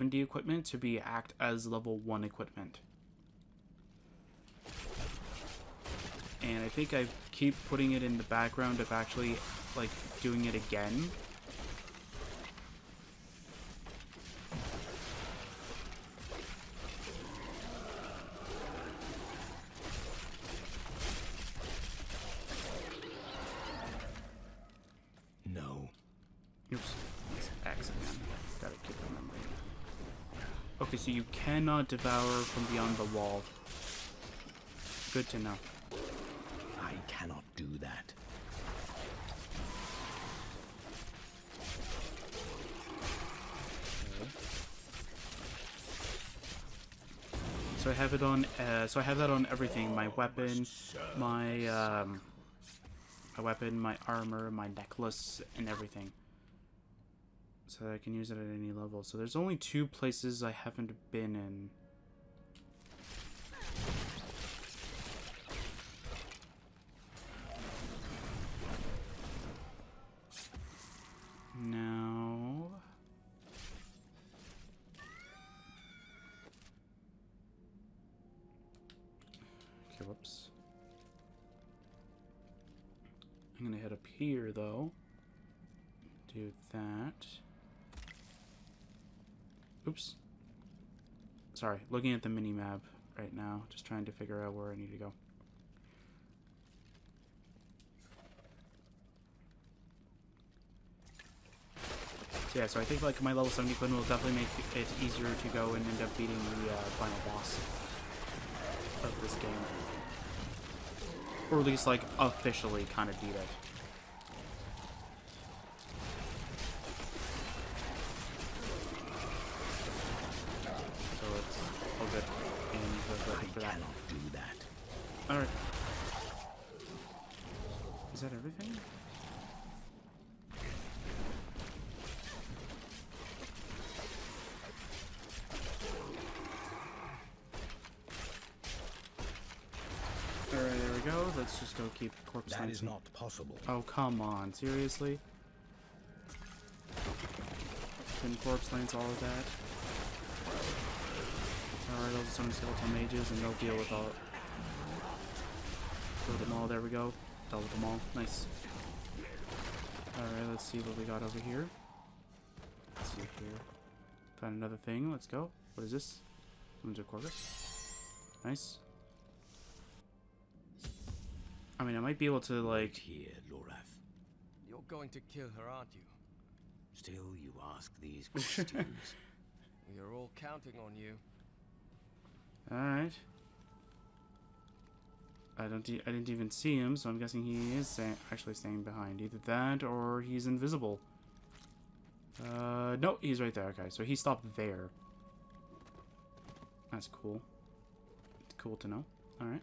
70 equipment to be act as level 1 equipment. And I think I keep putting it in the background of actually, like, doing it again. No. Oops. It's X again. Gotta keep remembering. Okay, so you cannot devour from beyond the wall. Good to know. I cannot do that. So I have it on. So I have that on everything. My weapon, my weapon, my armor, my necklace, and everything. So that I can use it at any level. So there's only 2 places I haven't been in. Now, okay, whoops. I'm gonna head up here though. Do that. Oops. Sorry, looking at the mini-map right now, just trying to figure out where I need to go. So yeah, so I think like my level 70 equipment will definitely make it easier to go and end up beating the final boss of this game. Or at least like officially kind of beat it. So it's all good. And I for that. cannot do that. Alright. Is that everything? Alright, there we go. Let's just go keep corpse That hunting. is not possible. Oh, come on. Seriously? Then corpse lanes, all of that. Alright, those are some skeletal mages, and they'll deal with all. Kill them all. There we go. Dealt with them all. Nice. Alright, let's see what we got over here. Let's see here. Found another thing. Let's go. What is this? Windsor Corvus. Nice. I mean, I might be able to, like... Here, Lorath. You're going to kill her, aren't you? Still, you ask these questions. We are all counting on you. Alright. I didn't even see him, so I'm guessing he is actually staying behind. Either that, or he's invisible. No, he's right there. Okay, so he stopped there. That's cool. It's cool to know. Alright.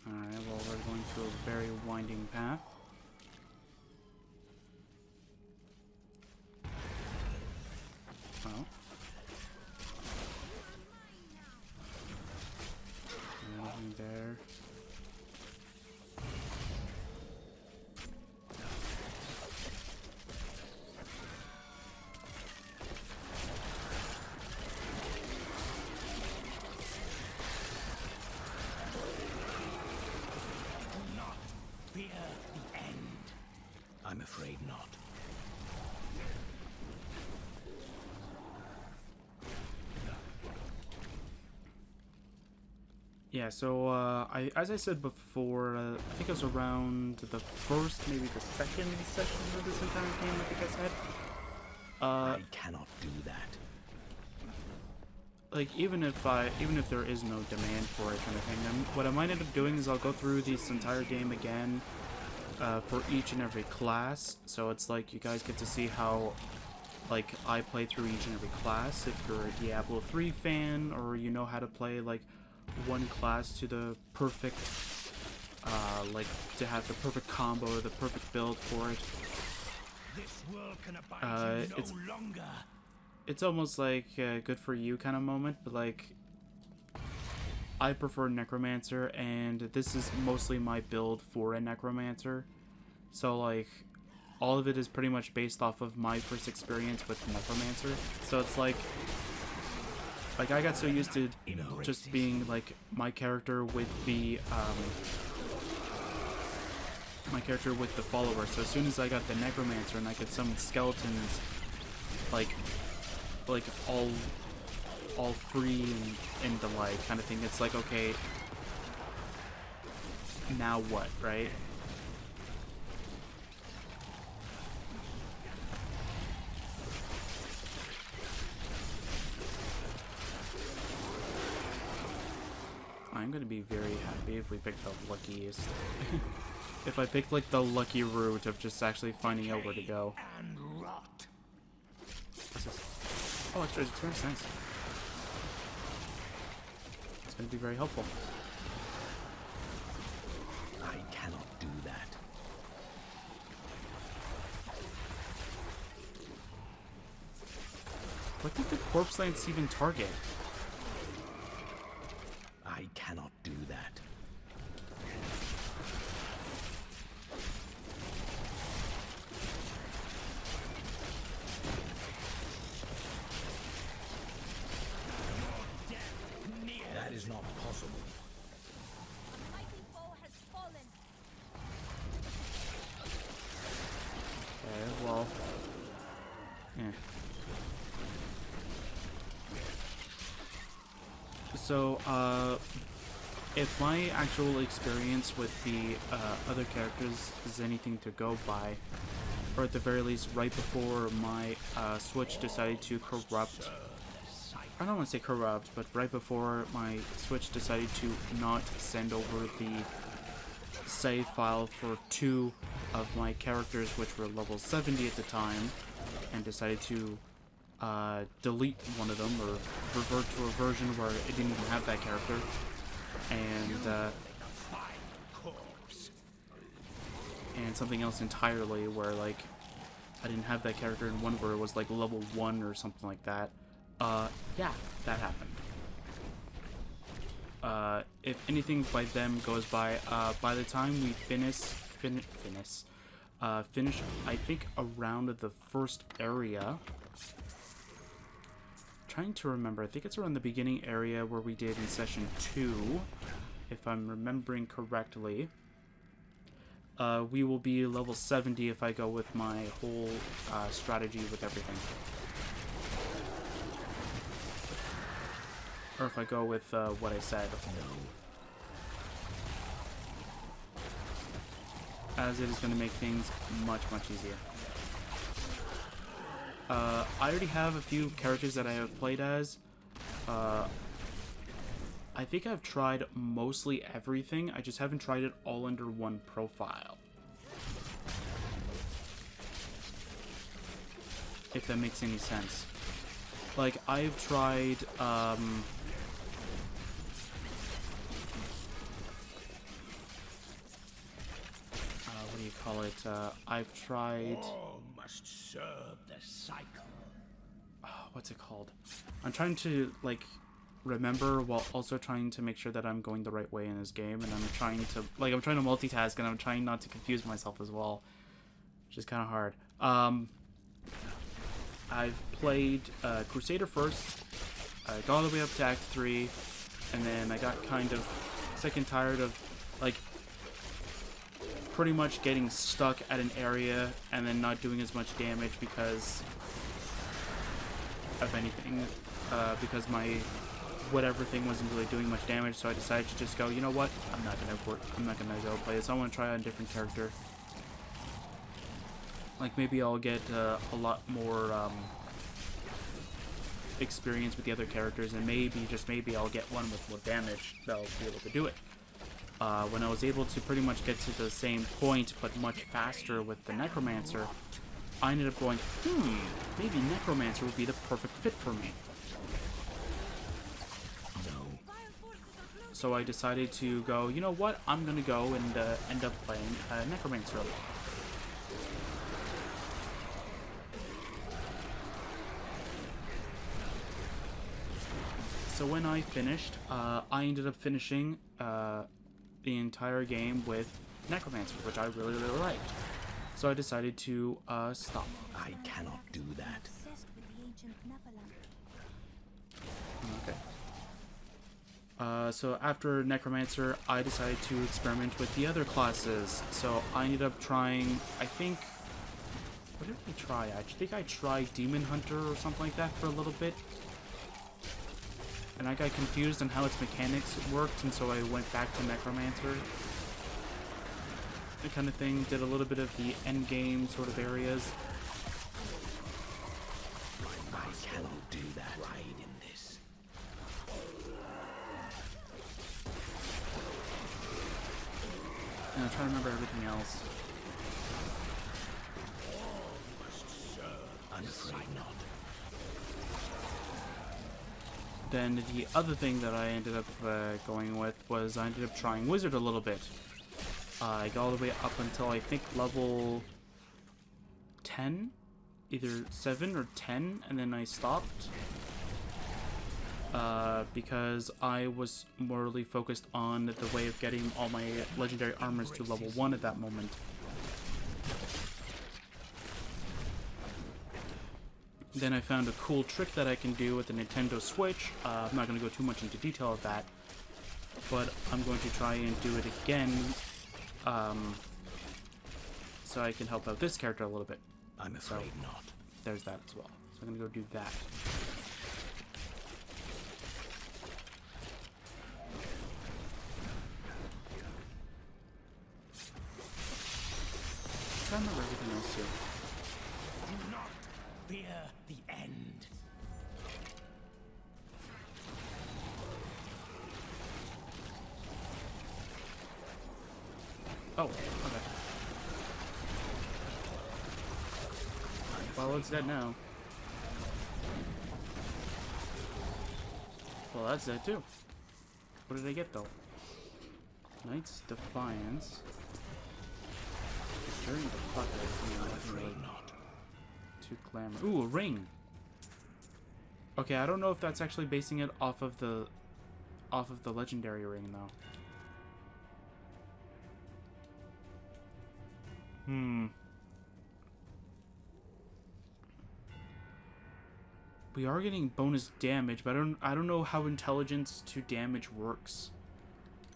Alright, well, we're going through a very winding path. Oh. Nothing there. Fear the end. I'm afraid not. Yeah, so, as I said before, I think it was around the first, maybe the second session of this entire game, I think I said. I cannot do that. Like, even if there is no demand for it kind of thing, then what I might end up doing is I'll go through this entire game again, for each and every class, so it's like you guys get to see how, like, I play through each and every class. If you're a Diablo 3 fan, or you know how to play, like, one class to the perfect, like, to have the perfect combo or the perfect build for it. This world can abide you no longer. it's almost like a good for you kind of moment, but like I prefer Necromancer, and this is mostly my build for a Necromancer. So like all of it is pretty much based off of my first experience with Necromancer. So it's like I got so used to just being like my character with the follower. So as soon as I got the Necromancer and I could summon skeletons like all free and the like kind of thing, it's like, okay, now what, right? I'm gonna be very happy if we pick the luckiest. If I picked like the lucky route of just actually finding out where to go. What's this? Oh, extra experience, nice. It's gonna be very helpful. I cannot do that. What did the corpse lance even target? I cannot do that. That is not possible. Mighty foe has fallen. Okay, well. Yeah. So, if my actual experience with the other characters is anything to go by, or at the very least, right before my Switch decided to corrupt, I don't want to say corrupt, but right before my Switch decided to not send over the save file for 2 of my characters, which were level 70 at the time, and decided to delete one of them, or revert to a version where it didn't even have that character, and something else entirely where like I didn't have that character in one where it was like level 1 or something like that. Yeah, that happened. If anything by them goes by the time we finish, I think around the first area. Trying to remember, I think it's around the beginning area where we did in session 2, if I'm remembering correctly. We will be level 70 if I go with my whole strategy with everything. Or if I go with what I said. As it is going to make things much, much easier. I already have a few characters that I have played as. I think I've tried mostly everything. I just haven't tried it all under one profile. If that makes any sense. Like, I've tried, what do you call it? I've tried... Must serve the cycle. What's it called? I'm trying to like remember while also trying to make sure that I'm going the right way in this game, and I'm trying to multitask, and I'm trying not to confuse myself as well, which is kind of hard. I've played Crusader first. I got all the way up to Act 3, and then I got kind of sick and tired of like pretty much getting stuck at an area and then not doing as much damage because of anything, because my whatever thing wasn't really doing much damage. So I decided to just go, you know what, I'm not gonna go play this. I want to try out a different character. Like maybe I'll get a lot more experience with the other characters, and maybe, just maybe, I'll get one with more damage that'll be able to do it. When I was able to pretty much get to the same point, but much faster with the Necromancer, I ended up going, maybe Necromancer would be the perfect fit for me. So I decided to go, you know what, I'm gonna go and end up playing Necromancer a lot. so when I finished, I ended up finishing the entire game with Necromancer, which I really, really liked. So I decided to stop. I cannot do that. Obsessed with the ancient Neverland. Okay. So after Necromancer, I decided to experiment with the other classes. So I ended up trying, I think... What did I try? I think I tried Demon Hunter or something like that for a little bit. And I got confused on how its mechanics worked, and so I went back to Necromancer. That kind of thing. Did a little bit of the endgame sort of areas. I cannot do that. Right in this. And I'm trying to remember everything else. I'm afraid not. Then the other thing that I ended up going with was I ended up trying Wizard a little bit. I got all the way up until I think level 10, either 7 or 10, and then I stopped. Because I was morally focused on the way of getting all my legendary armors to level 1 at that moment. Then I found a cool trick that I can do with the Nintendo Switch. I'm not going to go too much into detail of that, but I'm going to try and do it again, so I can help out this character a little bit. I'm afraid not. There's that as well. So I'm going to go do that. I'm trying to remember everything else too. Do not fear the end. Oh, okay. Well, it's dead now. Well, that's dead too. What did I get though? Knight's Defiance. During the bucket. I'm afraid not. To glamour. Ooh, a ring. Okay, I don't know if that's actually basing it off of the legendary ring though. We are getting bonus damage, but I don't know how intelligence to damage works.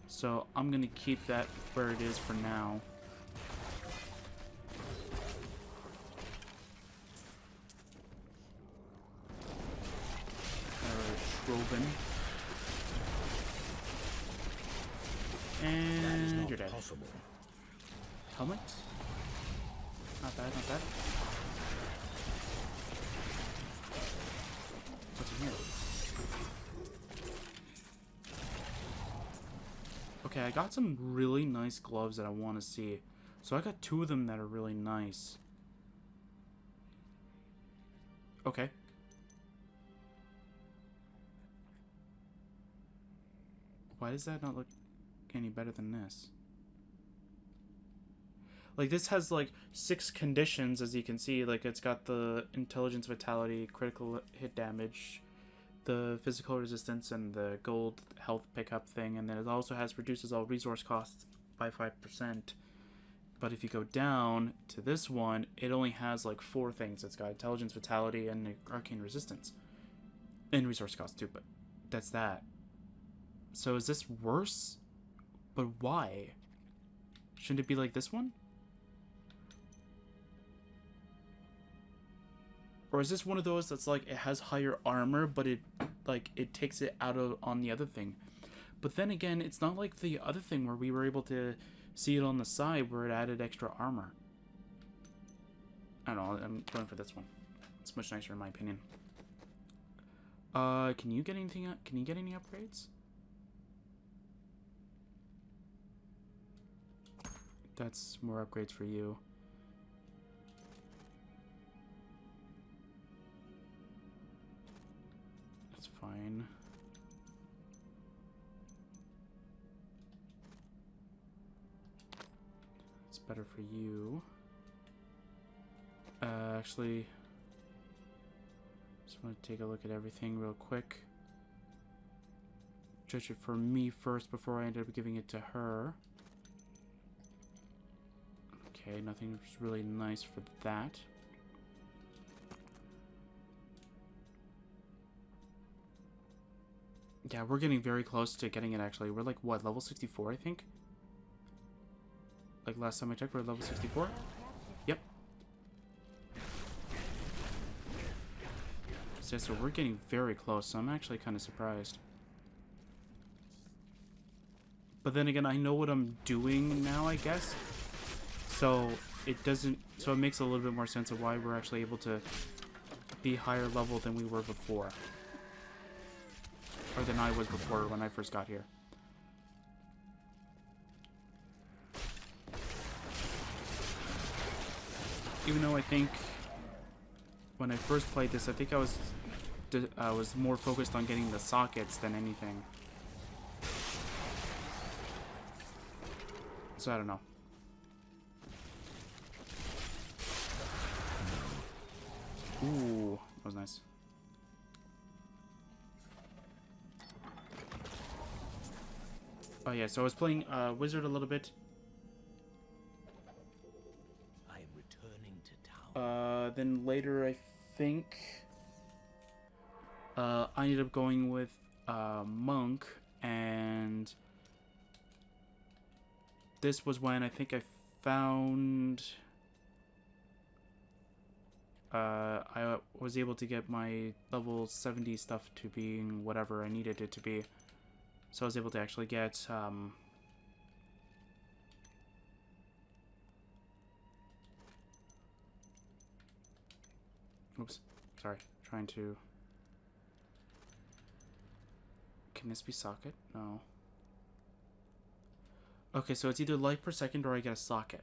So I'm gonna keep that where it is for now. Robin. And you're dead. Possible. Helmet? Not bad, not bad. What's in here? Okay, I got some really nice gloves that I want to see. So I got 2 of them that are really nice. Okay. Why does that not look any better than this? Like, this has, like, 6 conditions, as you can see. Like, it's got the intelligence, vitality, critical hit damage, the physical resistance, and the gold health pickup thing. And then it also has reduces all resource costs by 5%. But if you go down to this one, it only has, like, 4 things. It's got intelligence, vitality, and arcane resistance. And resource costs, too, but that's that. So is this worse? But why? Shouldn't it be like this one? Or is this one of those that's like it has higher armor, but it takes it out of on the other thing? But then again, it's not like the other thing where we were able to see it on the side where it added extra armor. I don't know, I'm going for this one. It's much nicer in my opinion. Can you get anything? Can you get any upgrades? That's more upgrades for you. That's fine. It's better for you. Actually, just want to take a look at everything real quick. judge it for me first before I ended up giving it to her. Okay, nothing's really nice for that. Yeah, we're getting very close to getting it, actually. We're like, what, level 64, I think? Like, last time I checked, we're at level 64? Yep. So we're getting very close, so I'm actually kind of surprised. But then again, I know what I'm doing now, I guess. So it doesn't... So it makes a little bit more sense of why we're actually able to be higher level than we were before. Or than I was before when I first got here. Even though I think when I first played this, I think I was more focused on getting the sockets than anything. So I don't know. Ooh, that was nice. Oh yeah, so I was playing Wizard a little bit. I am returning to town. Then later I think I ended up going with Monk, and this was when I think I found I was able to get my level 70 stuff to being whatever I needed it to be. So I was able to actually get oops, sorry, trying to... Can this be socket? No. Okay, so it's either light per second or I get a socket.